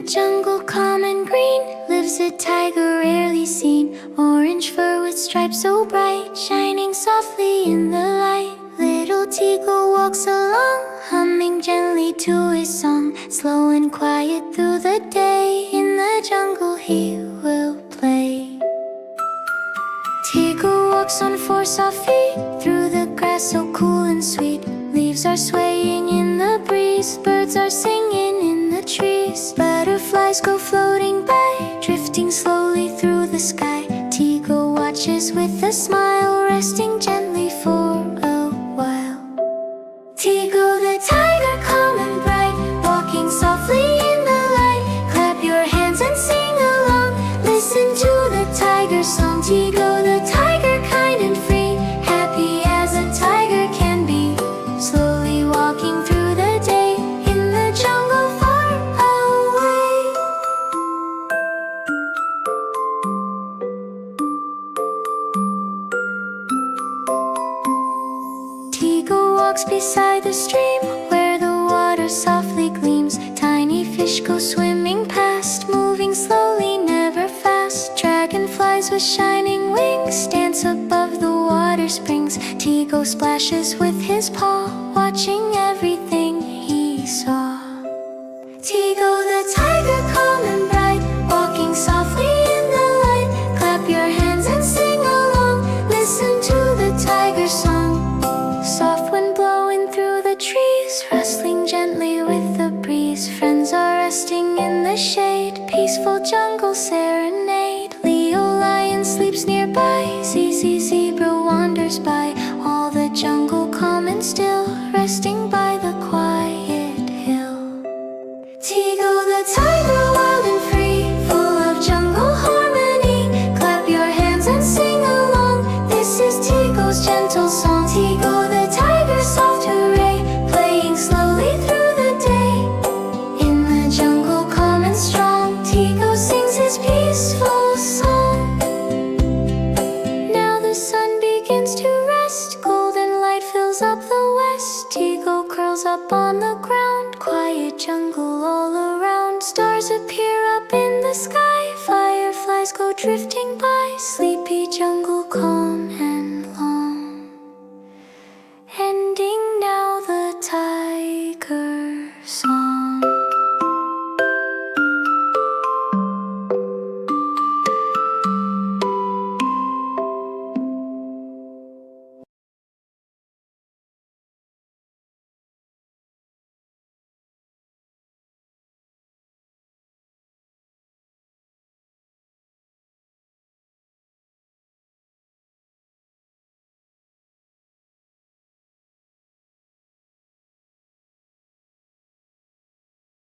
jungle, calm and green, lives a tiger rarely seen. Orange fur with stripes so bright, shining softly in the light. Little Tigo walks along, humming gently to his song. Slow and quiet through the day, in the jungle he will play. Tigo walks on four soft feet, through the grass so cool and sweet. Leaves are swaying in the breeze, birds are singing in the trees. Butterflies go floating by, drifting slowly through the sky. Tigo watches with a smile, resting gently for a while. Tigo the tiger, calm and bright, walking softly in the light. Clap your hands and sing along, listen to the tiger's song. Tigo the tiger, kind and free, happy as a tiger can be. Slowly walking through the day, in the jungle far away. Tigo walks beside the stream, where the water softly gleams. Tiny fish go swimming past, moving slowly, never fast. Dragonflies with shining wings dance above the water springs. Tigo splashes with his paw, watching everything he saw. Tigo the tiger, calm and bright, walking softly in the light. Clap your hands and sing along, listen to the tiger's song. Soft wind blowing through the trees, rustling gently with the breeze. Friends are resting in the shade, peaceful jungle serenade. Leo lion sleeps nearby, Zizi zebra wanders by. All the jungle calm and still, resting by the quiet hill. Tigo the tiger, wild and free, full of jungle harmony. Clap your hands and sing along, this is Tigo's gentle song. Tigo the tiger, soft hooray, playing slowly through the day. In the jungle calm and strong, Tigo sings his peaceful song. Now the sun begins to rest, golden light fills up the west. Tigo curls up on the ground, quiet jungle all around. Stars appear up in the sky, fireflies go drifting by. Sleepy jungle calm and long, ending now the tiger song.